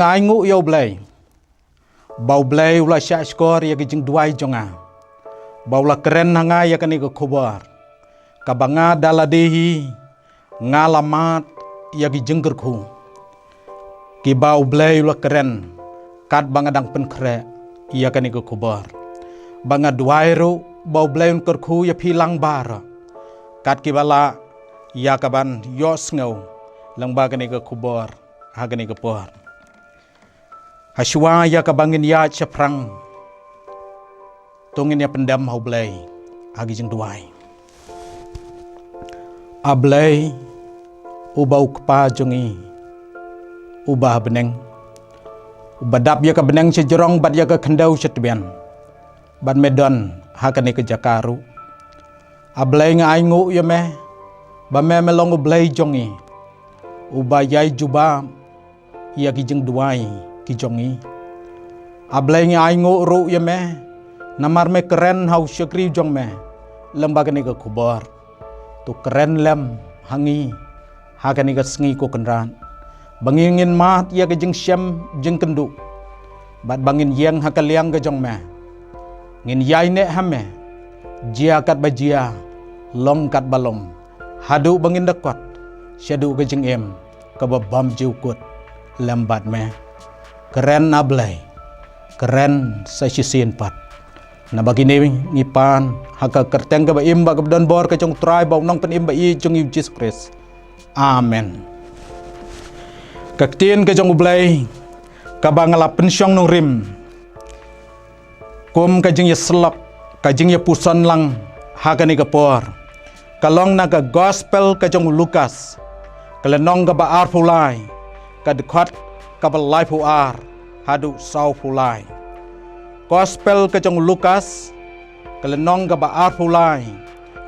Ngai ngu yo blay. Bau blay ula syak skor ya kijing duai jonga. Bau la keren hanga ya kani ke khobar. Kabanga daladehi ngalamat ya kijing kerku. Ki bau blay ula keren kat bangadang penkre ya kani ke khobar. Banga duai ru bau blay un kerku ya pilang bara. Kat kibala ya kaban yos ngau lang ba kani ke khobar ha kani ke por. Haswa ya kabangin ya ceprang tungin ya pendam hau blay agi jeng duai ablay ubau kepa jongi ubah beneng ubadap ya ka beneng sejorong bad ya ka kendau setbian bad medon hakane ke jakaru ablay nga aingu ya meh ba me melong ublay jongi ubayai juba ya ki jeng duai jongi ablay ngi aingo ru ya me namar me keren hau syakri jong me lembaga ni ke kubar tu keren lem hangi hakani ke sengi ko kenran bangingin mat ya ke jeng syam jeng kendu bat bangin yang hakaliang ke jong me ngin yai ne hame jia kat bajia long kat balong hadu bangin dekot syadu ke jeng em ke babam jiukut lembat me keren ablay keren sesisin pat na bagini ngipan haka kerteng ka ba imba ka don bor ka jong try ba nong pen imba i jong Jesus Christ amen kaktien ka jong ablay ka ba ngala pensyong nong rim kum ka jing ya selak ka jing ya puson lang haka ni ka por kalong na ka gospel ka jong Lukas kalenong ka ba arpulai ka dekat kabal life ar hadu sau pulai gospel ke jong Lukas kelenong ka ba ar pulai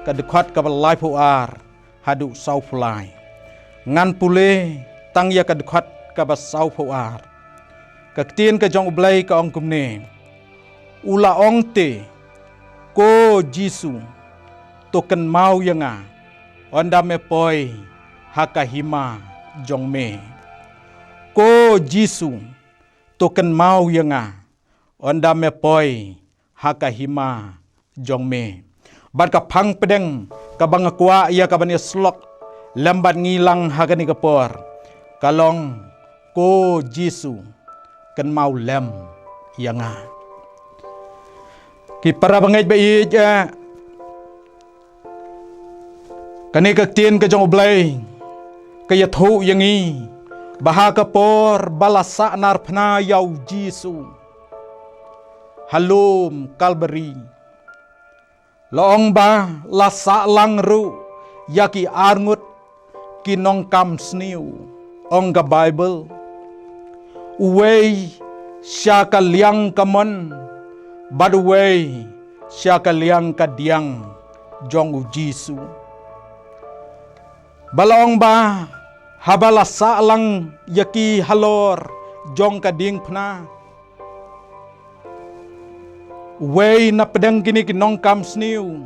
ka dekat kabal life ar hadu sau pulai ngan pule tang ya ka dekat ka ba sau ar ka tien ke jong blay ka ong kumne ula ong te ko jisu token mau yanga onda me poi hakahima jong me ko jisu token mau yanga onda me poi hakahima jong me bat ka phang pedeng ka bang kwa ya ka ban slok lambat ngilang hakani ka por kalong ko jisu ken mau lem yanga ki para bangai ba i ja kani ka tien ka jong blay ka ya thu yangi Bahaga por balasa narpna yau Jisu halum Kalberi loong ba lasa langru yaki arngut kinong kam sniu ong ga Bible uwei syaka liang kamon bad uwei syaka liang kadiang jong Jisu balong ba habala salang yaki halor jong kading pna wei na pedang kini kinong kam sniu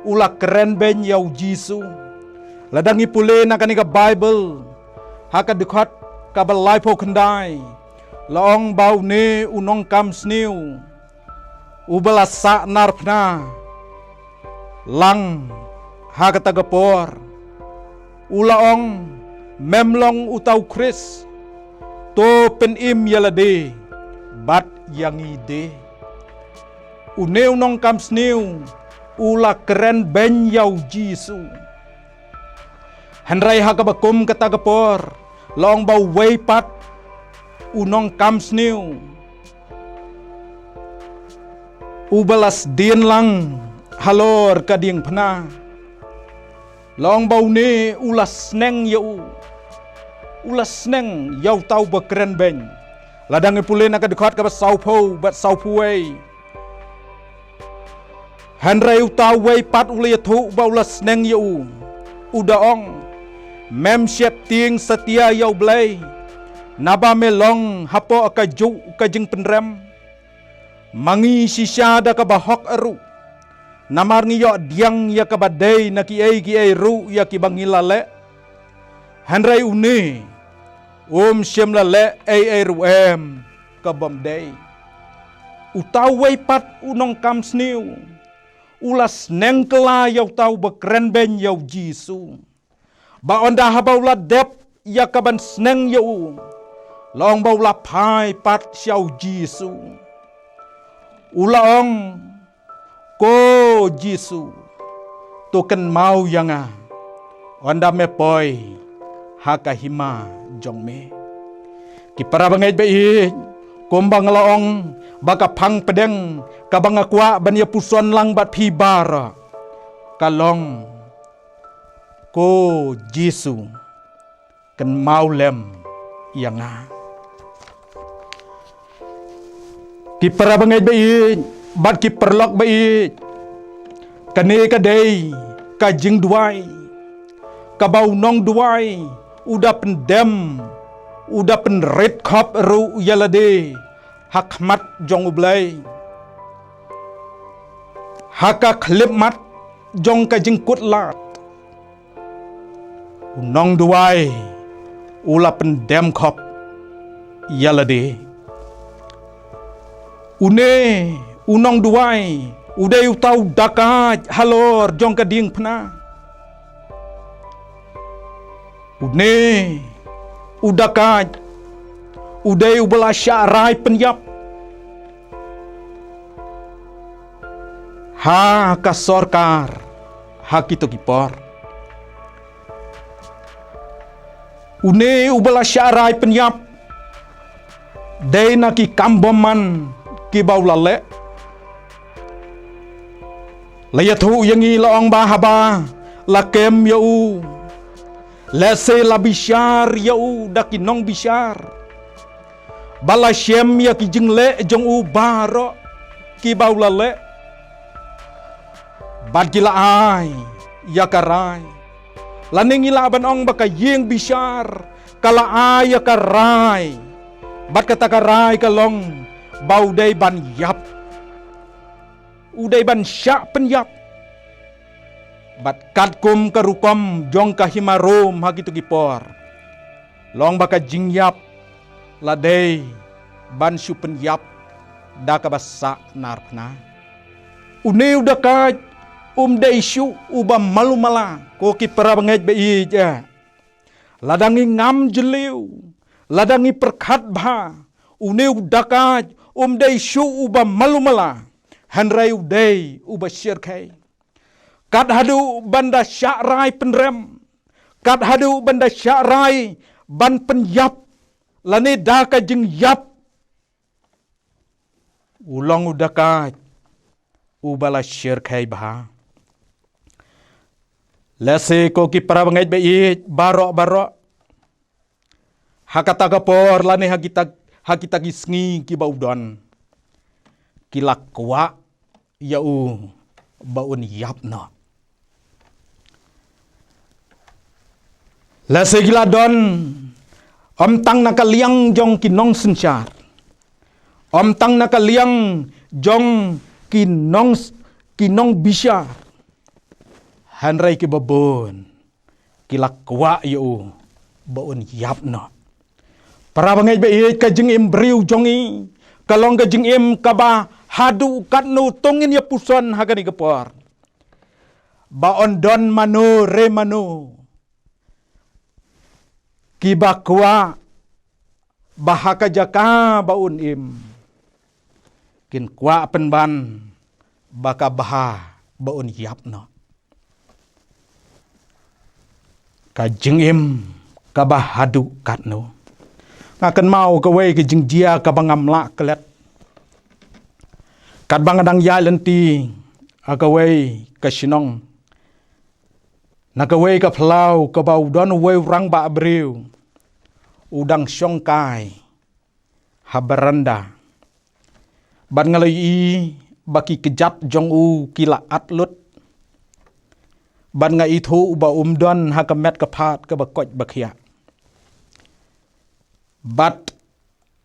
ula keren ben yau Jisu ladangi pule na kanika Bible haka dekat kabal life kendai long bau ne unong kam sniu ubala sa narpna lang haka tagapor ulaong memlong utau Chris to pen im yalade bat yang ide uneu nong kam sniu ula keren ben yau Jisu henrai hakabakum kata gapor long bau wei pat unong kam sniu ubalas din lang halor kading pna long bau ne ulas neng yau ulas neng yau tau bekeren ben ladang pule nak dekat ka sau po bat sau puai hanrai utau wei pat uli thu ba ulas neng yau udaong mem siap ting setia yau blay naba melong hapo ka ju ka jing penrem mangi sisya da ka bahok aru namar ngiyo diang ya ka badai na ki ai ru ya ki bangilale hanrai une xem là lệ ai ru em ka bom day u tau wei pat u nong kam sniu u la sneng kala yau tau bekren ben yau Jisu ba onda habau la dep ya ka ban sneng yau long bau la pai pat xiao Jisu u la ong ko Jisu to kan mau yanga onda me poi hakahima jong me ki para bangai be kombang laong baka phang pedeng kabang akwa ban ya puson lang bat phi bara kalong ko Jisu kan mau lem yanga ki para bangai be bat ki perlok be kane ka dei ka jing duai ka bau nong duai udah pendem udah pen red cup ru yalade hakmat jong ublai haka klip mat jong ka jingkut lat unong duai ula pendem cup yalade une unong duai udah utau dakat halor jong ka ding pna une udakat uday ubala syarai penyap ha kasorkar ha kito kipor une ubala syarai penyap day na ki kamboman ki baulale layathu yangi laong bahaba lakem yau lese la bishar yau daki nong bishar bala shem ya ki jingle jong u baro ki baula le bad gila ai ya karai laning ila ban ong baka yeng bishar kala ai ya karai bad kata karai kalong bau dai ban yap udai ban syak pen yap bat kat kum karukom jong kahimarom hagitu gipor long baka jingyap ladei ban supen yap da ka basa narpna une udah ka dei syu uba malumala ko ki para bangej be ja ladangi ngam jeliu ladangi perkhat bha une udah ka dei syu uba malumala hanrai udai uba syirkai kat hadu banda syakrai penrem kat hadu banda syakrai ban penyap lani daka jeng yap ulang udaka ubala syirkai bah lese ko ki para bangai be barok hakata kapor lani hakita gisngi ki baudon kilakwa yau baun yapna la segila don om tang nakaliang jong kinong sensyar om tang nakaliang jong kinong bisyar hanrai ki babon kilakwa yu baun yapna para bangai be ka jeng im briu jongi kalong ka jeng im kaba hadu katnu tongin ya puson hagani gepor baon don manu re manu kibakwa bahaka jaka baun im kin kwa penban baka baha baun yapna ka jeng im ka bahadu katnu ngakan mau ka wei ka jeng dia ka bangamla kelet kat bangadang ya lenti akawei ka sinong nakawei ka plau ka bau don wei rang ba abriu udang syongkai habaranda ban ngalai baki kejat jong u kila atlut ban nga itu ba umdon hakamet kapat ka bakoj bakhia bat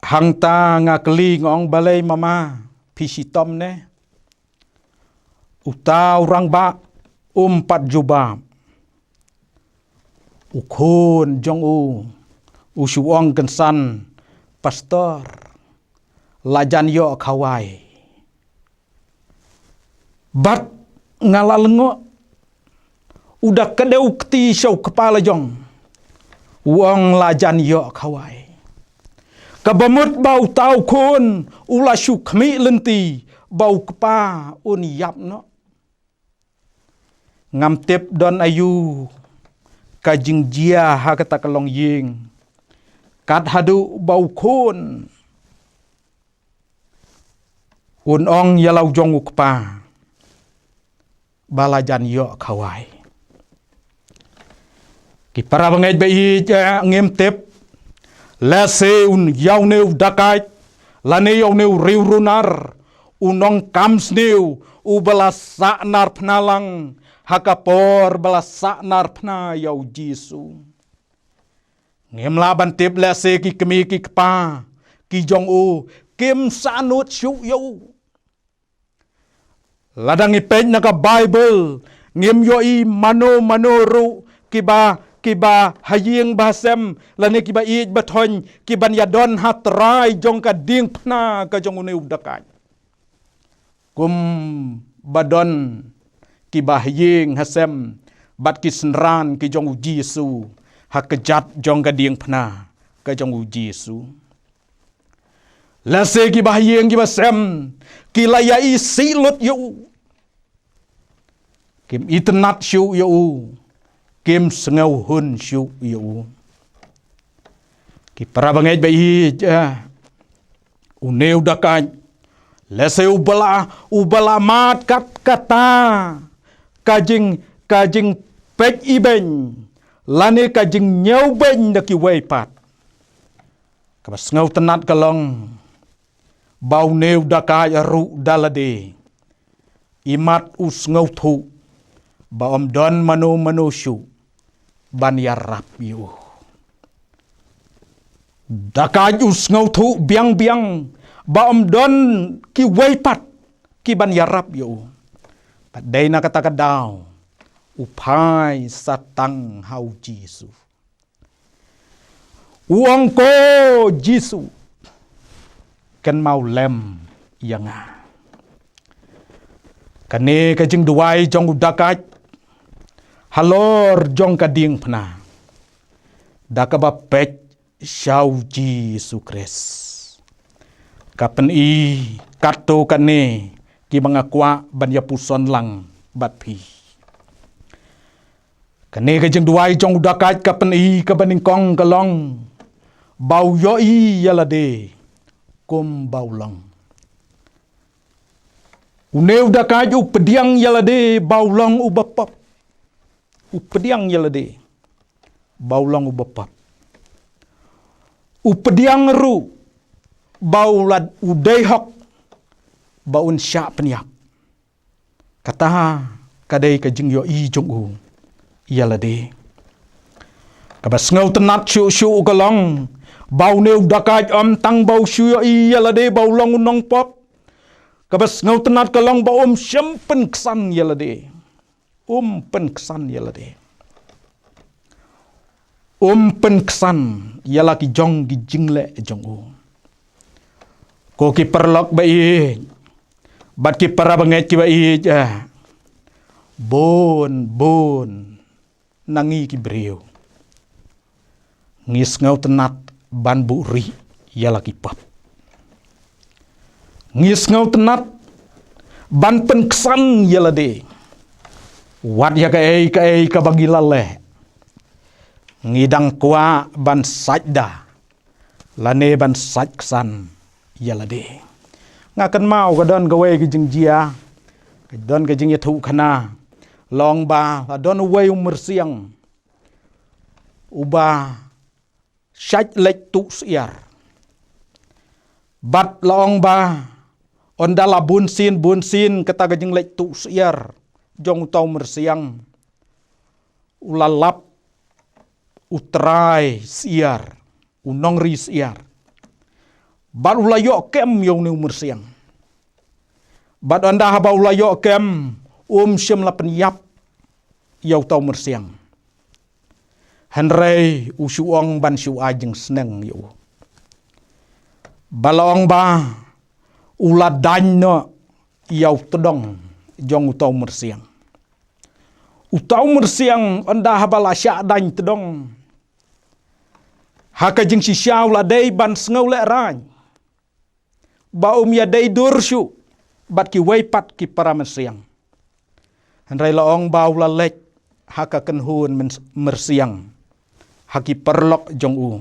hangta ngakli ngong balai mama pisitom ne utau rang ba pat jubam ukun jong u usuang kensan pastor lajan yo kawai bat ngalalengo udah kedeu keti syau kepala jong uang lajan yo kawai kabamut bau tau kun ula syukmi lenti bau kepa un yap no ngam tip don ayu kajing jia ha kata kalong ying kat hadu bau kun un ong yalau jong ukpa balajan yo kawai ki para bangai bai ngem tip la se un yau neu dakai la ne yau neu riu runar unong kams neu u balasa nar pnalang hakapor balasa nar pna yau jisu ngem laban tip la se ki kemi ki kpa ki jong u kim sanut shu yo ladang ipej naka Bible ngem yo i mano ru kiba haying basem lane kiba i bathon kiban yadon hatrai jong ka ding pna ka jong une udakai kum badon kiba haying hasem bat kisnran ki jong Jisu hakejat jong ka ding pna ka jong Jisu lase kiba haying kiba sem kilayai silut yo kim internet shu yo kim sengau hun shu yo ki para bangai bai ja uneu dakai lase ubala mat kat kata kajing pek iben lane kajing nyau ben dak ki wei pat ka sengau tenat kalong bau neu dakai ru dalade imat usngau thu baom don mano shu ban yarap yu dakai usngau thu biang baom don ki weipat ki ban yarap yu padai na kata kadau upai satang hau Jisu uang ko Jisu kan mau lem yang kane ka jing duai jong dakai halor jong kading pna dakaba pek syau Jisu Kris kapen i kato kane ki mangakwa ban ya puson lang bat pi kane ka jing duai jong dakai kapen i ka baning kong kalong bau yo i yalade kum bau long uneu dakai u pediang yalade bau long u bapap upediang yalade baulang ubapap upediang ru baulad udaihok baun sya peniap kata kadai ka jing yo i jong u yalade kabas ngau tenat syu galong bau neu dakai tang bau syu yo i yalade baulang unong pop kabas ngau tenat kalong baum syempen kesan yalade penkesan yalade penkesan yala ki jong ki jingle jong u ko ki perlok bai bat ki para banget ki bai ja bon nangi ki breu ngis ngau tenat ban buri yala ki pap ngis ngau tenat ban penkesan yalade wat ya kai ka bagi lale ngidang kwa ban sajda lane ban sajksan yalade ngakan mau ka don gawe ki jing jia ka don ka jing ya thu khana long ba la don we mersiang uba saj lek tu siar bat long ba ondala bunsin kata ka jing lek tu siar jong tau mersiang ulalap utrai siar unong ri siar bat ulayo kem yong neu mersiang bat anda haba ulayo kem syem la penyap yau tau mersiang Henry usuong ban siu ajeng seneng yu. Balong ba uladan no yau tedong jong utau mersiang. Utau mersiang anda habala syak dan tedong. Haka jeng si syau la day ban sengau le rany. Ba ya day dursu bat ki waipat ki para mersiang. Henry laong bau la lek haka kenhun mersiang. Haki perlok jong u.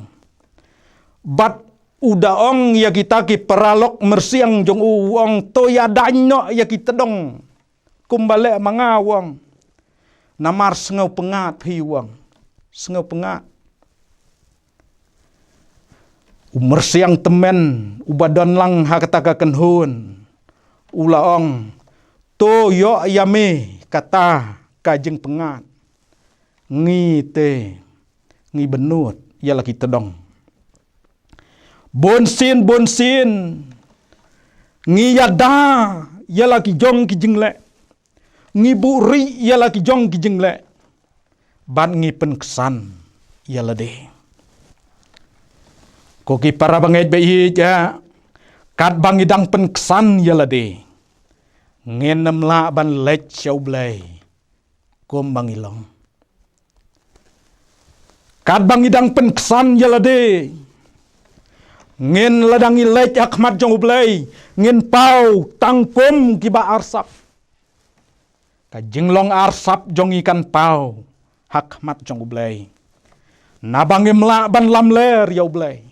Bat udaong ya kita ki peralok mersiang jong u wong toya danyo ya kita dong. Kumbale mangawang. Namar sengau pengat hiwang. Sengau pengat. Mersiang temen ubadon lang hakataka kenhun. Ulaong to yo yame kata kajeng pengat. Ngi te ngi benut ya laki tedong. Bonsin ngi yada ya laki jong ki jengle. Ngi buri ya laki jong ki jengle. Ban ngi penkesan ya lade. Koki para bangai bayi ja kat bangidang penkesan ya lade. Ngenem la ban lech syau blay. Kom bangilong. Kat bangidang penkesan ya lade. Ngen ladangi lech akmat jong blay. Ngen pau tangkum kiba arsap. Kajinglong arsap jong ikan pau. Hakmat jong blay. Nabangim la ban lamler ya blay.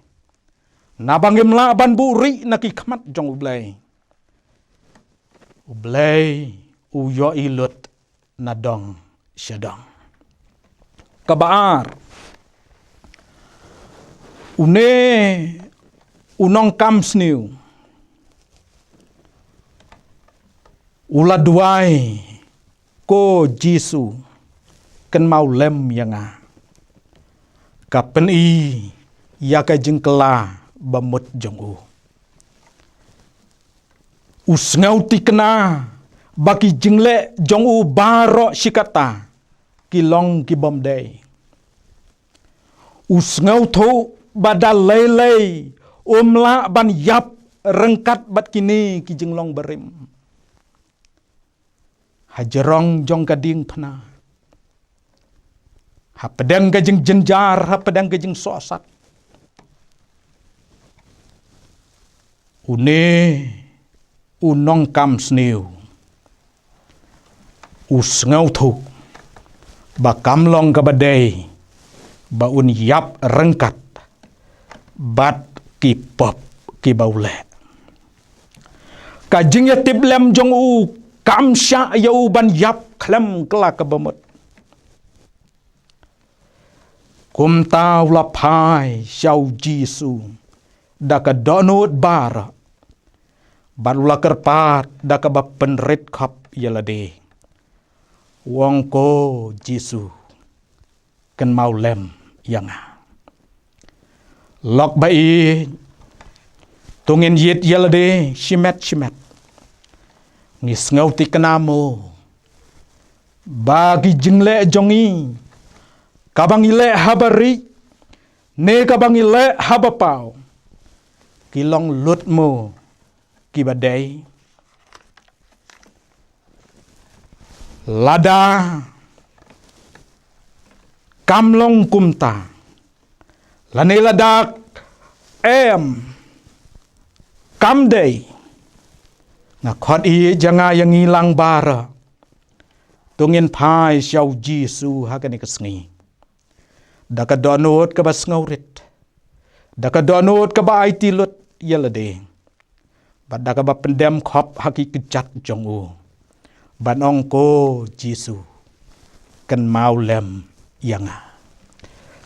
Nabangim la ban buri naki kmat jong blay. Ublay uyo ilut nadong syadong. Kabaar. Une unong kamsniu. Ula duai ko Jisu ken mau lem yanga. Kapen i yaka jengkela bamut jong u. Usngau tikna baki jengle jong u baro sikata kilong kibom day. Usngau tho badal lelei umla ban yap rengkat bat kini ki jenglong berim. Hajerong jong kading pena. Hapedang kajeng jenjar, hapedang kajeng sosat. Une unong kam sniu. Usngau thuk. Ba kamlong kabadai. Ba un yap rengkat. Bat ki pop ki baule. Kajing ya tiblem jong u kam sya ya u ban yap klem kelak kebemut. Kum tau lapai syau Jisu. Daka donut bara. Barula kerpat daka ba penrit kap yalade. Wong ko Jisu ken mau lem yanga. Lok bai tungin yit yalade shimet. Ngis ngau ti kenamo. Bagi jengle jongi. Kabang ile habari. Ne kabang ile habapau. Kilong lutmu kibadai. Lada kamlong kumta. Lane ladak kamday. Ngakot i janga yang ilang bara. Tungin pai syau Jisu hakani kesngi. Daka donut ka bas ngaurit. Daka donut ka ba aiti lut yalade. Bad daka ba pendem khop haki kejat jong u. Banong ko Jisu kan mau lem yanga.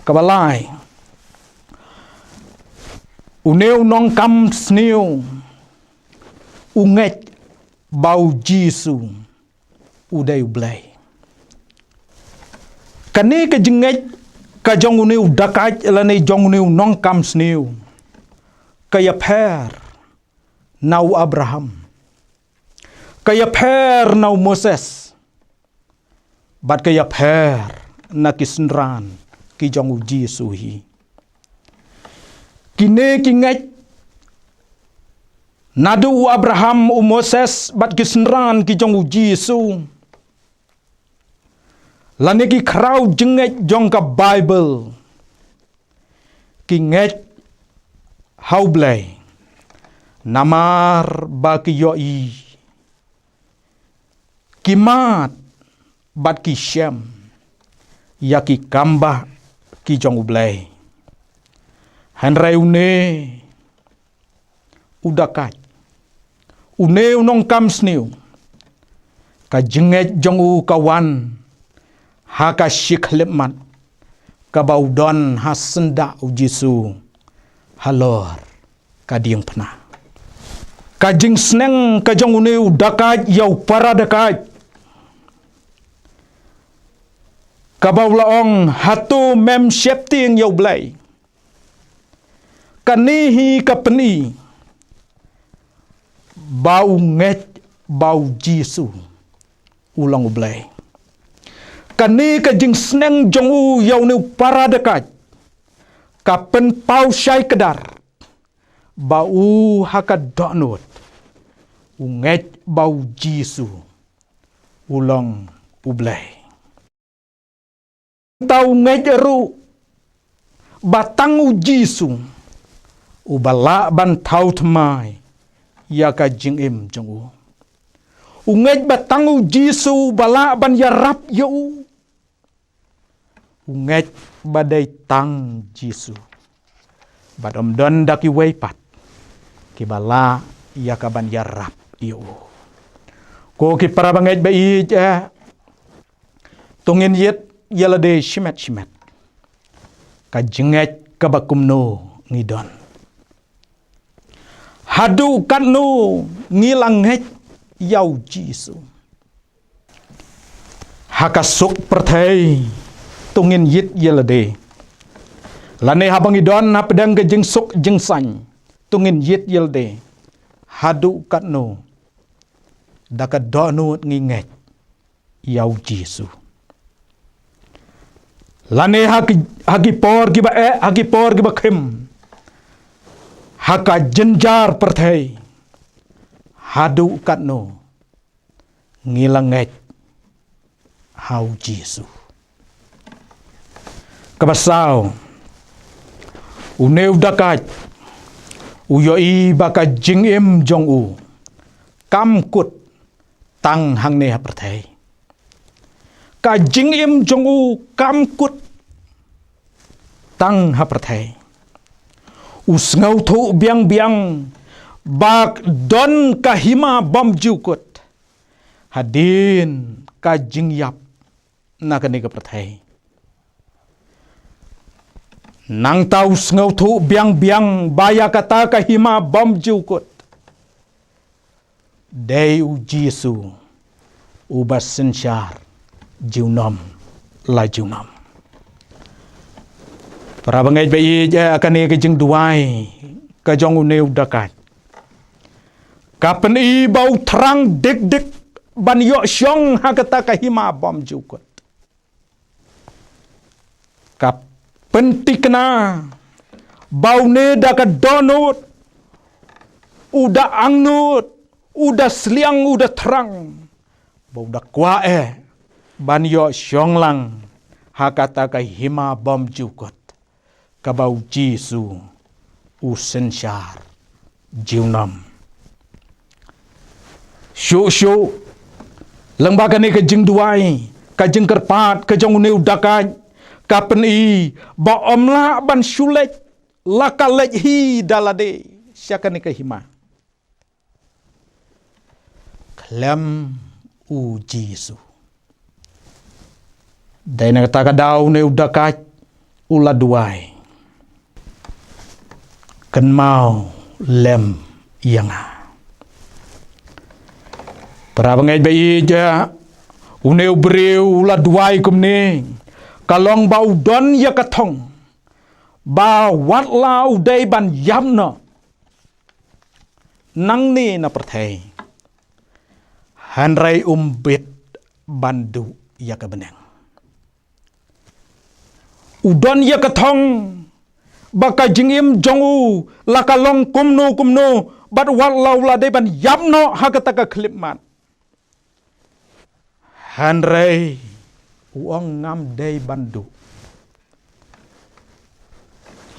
Kabalai. Uneu nong kam sniu. Unget bau Jisu uday ublay. Kani ka jenget ka jong uneu dakaj lane jong uneu nong kam sniu. Kaya per nau Abraham. Kaya per nau Moses. Bat kaya per na kisnran ki jong u Jesu hi kine ki ngej nadu u Abraham u Moses bat ki senran ki jong u Jesu lane ki krau jengej jong ka Bible ki ngej hau blai namar ba ki yoi kimat bat ki Shem ya ki kamba ki jong u blai hanrai une udakat une unong kam sniu ka jengej jong u kawan ha ka shiklemat ka baudon ha senda u Jesu halor ka dieng pna ka jing sneng ka jong une udakat yau paradakat kabau laong hatu mem shepting yau blai kanihi kapeni bau nget bau Jesu ulang blai kani ka jing sneng jong u yau ne paradakat kapen pau syai kedar bau hakat donut unget bau Jesu ulang ublai tau ngejeru batang u Jesu ubala ban tau tmai ya ka jing im jong u unget batang u Jesu bala ban yarap ya u unget badai tang Jesu badom don daki weipat ki bala ya ka ban yarap ya u ko ki para banget ba i tungin yet yalade shimet ka jinget ka bakumno ngidon hadu katno ngilanget yau Jesu hakasuk perthai tungin yit yalade lane habang idon na pedang ke jing suk jing san tungin yit yalade hadu katno daka donut nginget yau Jesu lane hagi por ki ba hagi por ki ba khim haka jenjar perthai hadu katno ngilanget hau Jesu kabasau uneu dakat uyoi baka jingim jong u kam kut tang hang ne perthai ka jingim jong u kam kut tang ha perthai usngau thu biang bak don kahima bom jukut hadin ka jingyap na kani ka perthai nang tau usngau thu biang baya kata kahima bom jukut dei u Jesu ubasensyar jiunom la jiunom para bangai bai ja akan ke jing duai ka jong uneu dakat kapen i bau terang dik ban yo syong ha kata ka hima bom jukut kap pentikna bau ne dakat donut udah angnut udah seliang udah terang bau dak kwa ban yo syong lang ha kata ka hima bom jukut kabau Jesu usensyar jiunam syu lembaga ni ke jing duai ka jing kerpat ke jong neu dakat kapen i ba omla ban syulek lakalek hi dalade syaka ni ke hima klem u Jesu dai na kata kadau neu dakat ula duai kan mau lem yanga para bangai bai ja uneu breu la duai kumne kalong bau don ya kathong ba wat la udai ban yamna nang ni na perthai hanrai umbit bandu ya ka beneng udon ya katong baka jingim jongu lakalong kumno bat walau la de ban yapno hakataka klipmat hanrei uang ngam dei bandu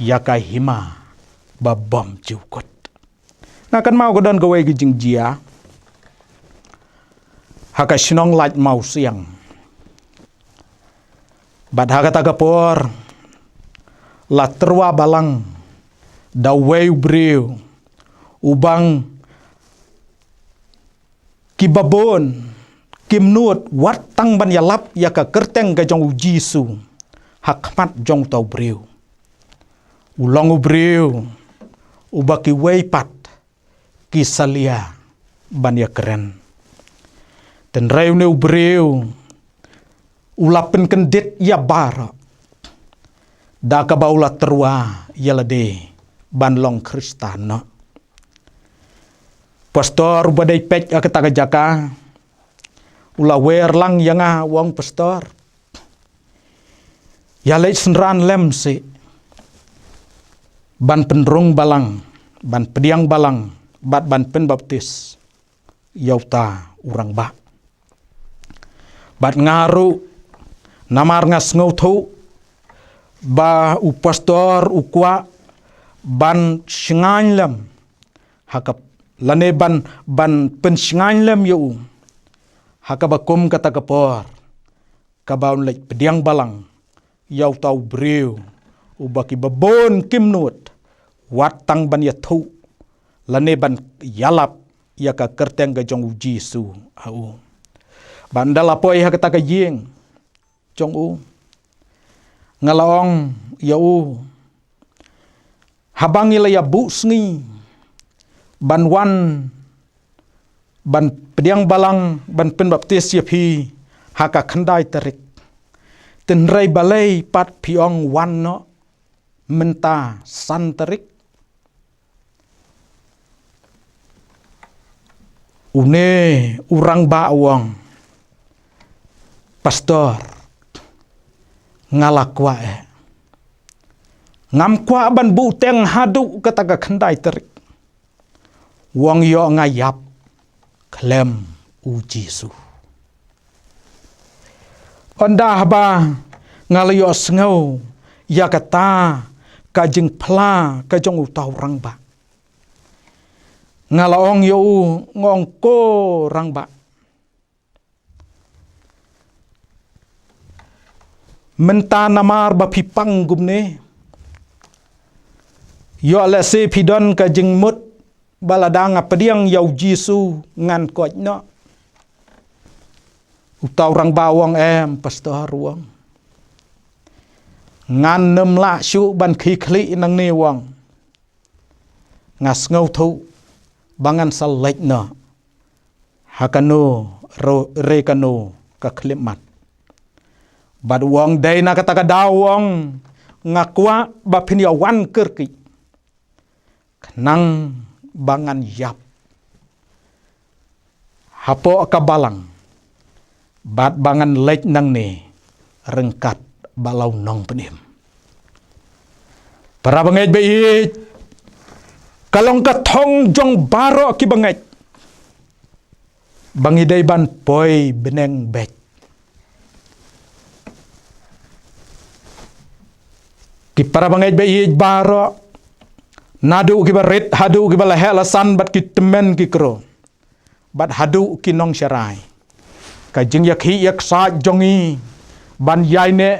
yaka hima babam jukut nakan mau godon gawe gijing jia haka sinong laj mau siang bat hakataka por la terwa balang dawe breu ubang kibabon kimnut wat tang ban yalap yaka kerteng ga jong jisu hakmat jong tau breu ulong breu ubaki weipat kisalia ban ya keren dan rayu ne breu ulapen kendit ya bara daka baula terwa yalade ban long kristana pastor badai pek akataga jaka ula wer lang yanga wong pastor yalai senran lem se ban penrung balang ban pediang balang bat ban pen baptis yauta urang ba bat ngaru namar ngas ngau ba u pastor u kwa ban shingan lem hakap lane ban pen shingan lem yu hakabakum kata kapor kabaun lek pediang balang yau tau breu ubaki babon kimnut watang ban yathu lane ban yalap yaka kerteng ga jong jisu au bandala poi hakata ka yeng jong u ngalaong yau habang ila ya bu sngi ban wan ban pediang balang ban pen baptis yapi haka khandai tarik tenrai balai pat piong wan no menta san tarik une urang ba wong pastor ngalakwa ngam kwa ban bu teng hadu kataga khandai tarik wong yo ngayap klem u Jisu ondah ba ngalayo sngau ya kata kajing pla kajong utau rang ba ngalaong yo ngongko rang ba menta namar ba pipang gumne yo lese pidon kajing mut baladang apediang yau Jisu ngan koj no utau rang bawang pastor ruang ngan nem la syu ban khi khli nang ni wang ngas ngau thu bangan salek no hakano rekano ka khlimat bad wang dai na kata ka dawang ngakwa ba phin wan kerki nang bangan yap hapo kabalang bat bangan lek nang ni rengkat balau nong penim para bangait bait kalong katong jong baro ki bangait bangidai ban poi beneng bet ki para bangait bait baro nadu ki barit hadu ki bala helasan bat ki temen ki kro bat hadu ki nong syarai kajing yakhi yak sa jongi ban yai ne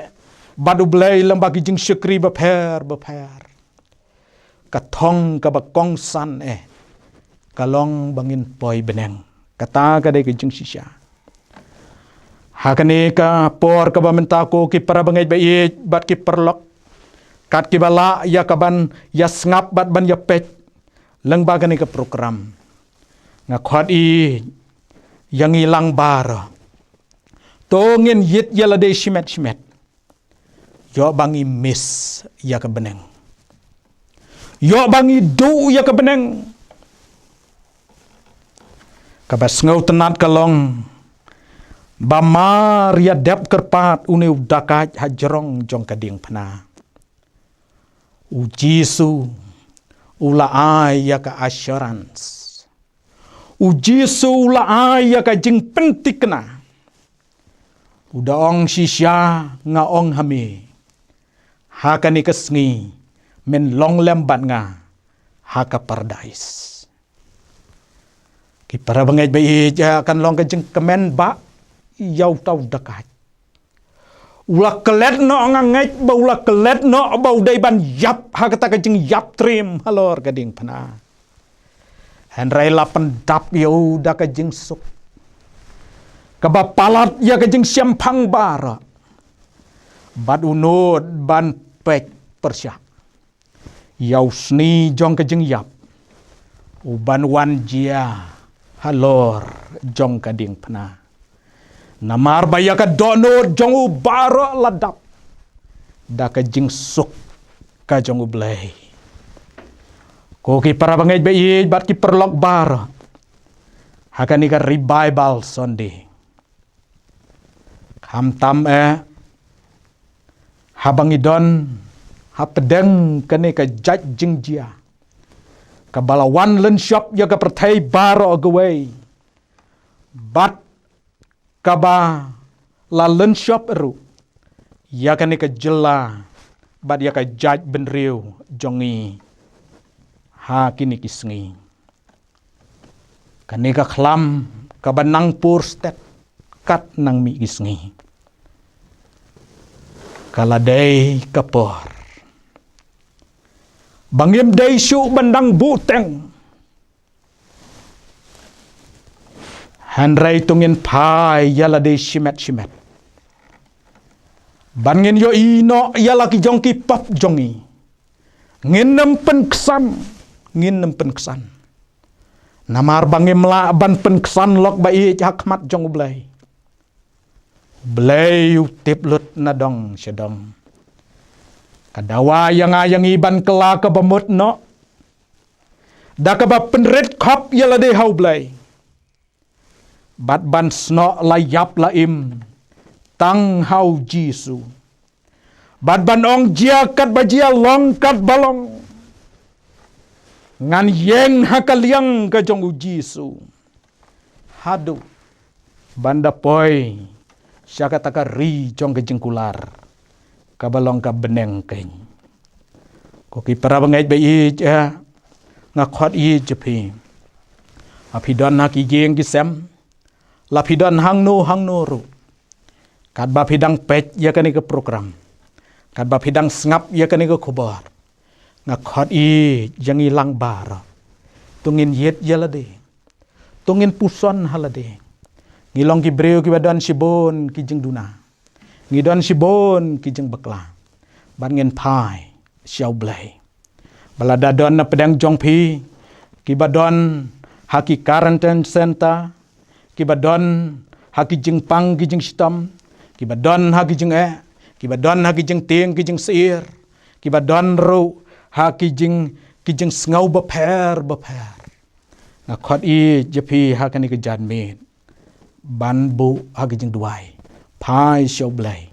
badu blai lamba ki jing syukri bapher kathong ka bakong san kalong bangin poi beneng kata ka dai ki jing sisya hakane ka por ka bamenta ko ki para bangai bai bat ki perlok kat ki bala ya kaban ya ngap bat ban ya pet leng bagani ke program ngakhot i yang ilang bar tongin yit yala de shimet yo bangi miss ya ka beneng yo bangi du ya ka beneng kabas ngau tenat kalong Bama ria dep kerpat une udakat hajrong jong kading pena. U Jisu ula ai ya ka assurance. U Jisu ula ai ya ka jing pentikna. Uda ong sisya nga ong hami. Haka ni kesngi men long lembat nga haka paradise. Ki para bangaj bai ja kan long ka jing kemen ba yau tau dekat. Ula kelet no ngangait ba ula kelet no bau dai ban yap ha kata ka jing yap trim halor gading pana. Henry la pendap yau da ka jing suk. Kaba palat ya ka jing siampang bara. Bad unod ban pek persyak. Yau sni jong ka jing yap. Uban wan jia halor jong gading pana. Namar baya ka dono jongu bara ladap. Da ka jing suk ka jongu blay. Ko ki para bangaj bai bat ki perlok bara. Haka ni ka revival Sunday. Ham tam habang idon hapedeng kani ka jaj jing jia. Ka balawan len shop ya ka pertai bara agaway. Bat kaba la len shop eru ya kan ka jela bad ya ka jaj benriu jongi ha kini kisngi kan ka khlam ka banang pur stet kat nang mi kisngi kala dei kapor bangim dei su bandang buteng Handrai tungin pai yala de shimet. Bangin yo ino yala ki jong ki pop jongi. Nginem pen kesan. Namar bangim la ban pen kesan lok bai hakmat jong blay. Blay utip lut nadong sedong. Kadawa yang ayang iban kela ke bemut no. Da ka ba penret kop yala de hau blay. Bat ban sno layap laim tang hau Jisu. Bat ban ong jia kat bajia long kat balong. Ngan yeng hakaliang ka jong Jisu. Hadu banda poi syaka taka ri jong ke jengkular. Ka balong ka beneng keng. Ko ki para bangaj bai ja ngakhot i jepi. Apidon hak yeng kisem. Lapidon hang no ru. Kat ba pidang pet ya kani ke program. Kat ba pidang ngap ya kani ke kubar. Ngakhot i yang ilang bara. Tungin yet yalade. Tungin puson halade. Ngilong ki breu ki badan sibon ki jeng duna. Ngidon sibon ki jeng bekla. Ban ngin pai siau blay. Balada don na pedang jongpi ki badon haki quarantine center. Kibadon haki jeng pang ki jeng sitam, kibadon haki jeng kibadon haki jeng ting ki jeng seir, kibadon ro haki jeng sengau beper. Ngakhot i jepi hakani ke janmin. Ban bu haki jeng duai. Pai siau blay.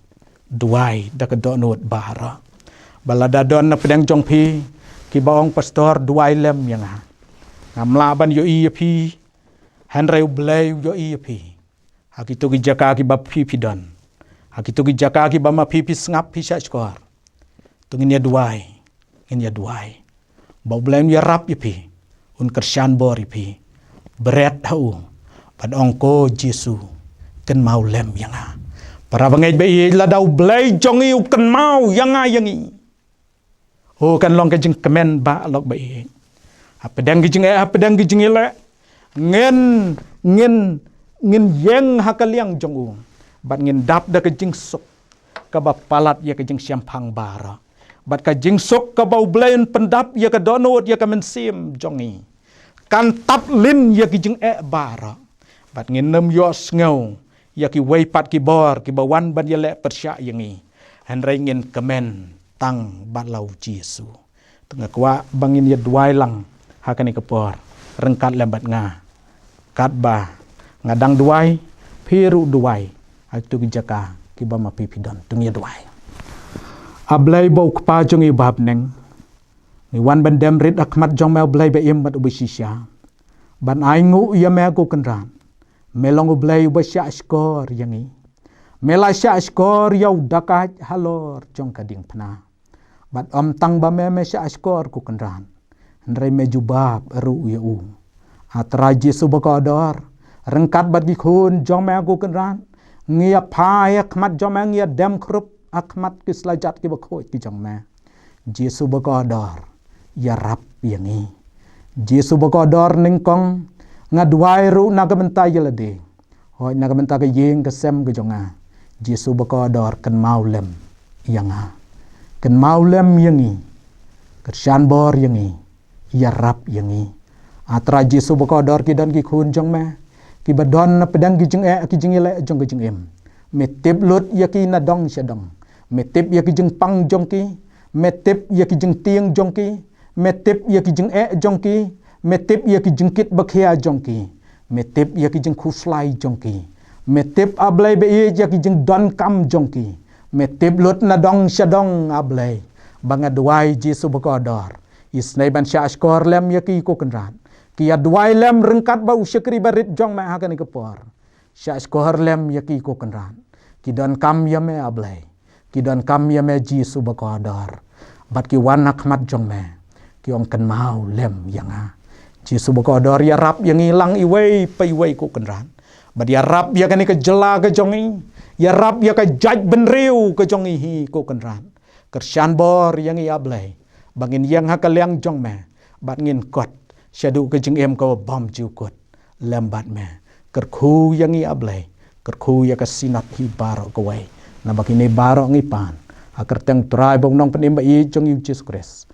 Duai da ka donot bara. Balada don na pedang jongpi kibaong pastor duai lem yang ha. Ngamlaban yo i pi Handrai blay yo pi. Hakitu ki jaka ki ba pipi don. Hakitu ki jaka ki ba ma pipi ngap pi skor. Tungin ya duai. Ba blay ya rap pi. Un kersian bor pi. Berat hau. Pad ongko Jisu ken mau lem yang ha. Para bangaj bai la dau blay jongi ken mau yang yangi. Oh kan long ka jeng kemen ba lok bai. Apedang ki jeng ele. Ngin yeng hakaliang jongu. Bat ngin dap da ke jing sok. Ka ba palat ya ke jing siampang bara. Bat ka jing sok ka bau blain pendap ya ke donot ya ke mensim jongi. Kan tap lin ya ke jing bara. Bat ngin nem yo ngau. Ya ki wei pat ki bor ki bawan ban ya le persya yangi. Handrai ngin kemen tang bat lau Jisu. Tengah kwa bangin ya duai lang hakani kepor. Rengkat lembat nga. Kat ba ngadang duai piru duai tu jaka kiba ma pipidon tungia duai ablay bau kpa jong i bab neng ni wan bandem rit akmat jong mel blay be im mat ubisisya ban aingu ya me ko kenran melong blay ubasya skor yangi melasya skor yau dakat halor jong kading pna bat om tang ba me sya skor ku kenran ndrai me jubab ru u atraji subaqadar rengkat bat gikhun jong me ku kenran ngia phai akmat jong me ngia dem krup akmat kislajat ki bakhoi ki jong me jesu subaqadar ya rap yangi jesu subaqadar ningkong ngadwai ru nagamenta yelade hoi nagamenta ke yeng kesem ke jonga jesu subaqadar kan maulem yanga kan maulem yangi kersan bor yangi ya rap yangi atra jesu subaqadar ki dan ki khun jong me ki badon na pedang ki jeng ki jeng ile jong ki jeng em metip lut yaki na dong syadong metip yaki jeng pang jong ki metip yaki jeng tieng jong ki metip yaki jeng jong ki metip yaki jeng kit bakhia jong ki metip yaki jeng khuslai jong ki metip ablay be yaki jeng don kam jong ki metip lut na dong syadong ablay bangadwai jesu subaqadar isnai ban sya skor lem yaki ko kenran ki adwai lem rengkat bau syakri barit jong ma hakan kepor sya skor lem yaki ko kenran ki don kam ya me ablay ki don kam ya me jesu subaqadar bat ki wanak mat jong me ki ong kan mau lem yanga jesu subaqadar ya rap yang hilang iwei pai wei ko kenran bat ya rap ya kan ke jela ke jongi ya rap ya ke jaj benriu ke jongi hi ko kenran kersan bor yang i ablay bangin yang hakaliang jong me bat ngin kot syadu ke jeng em ko bom ju kot lem bat me kerkhu yang i ablay kerkhu ya ke sinat hi baro ko wei na bakini baro ngipan akar teng trai bong nong penim ba i jong Yesus Kristus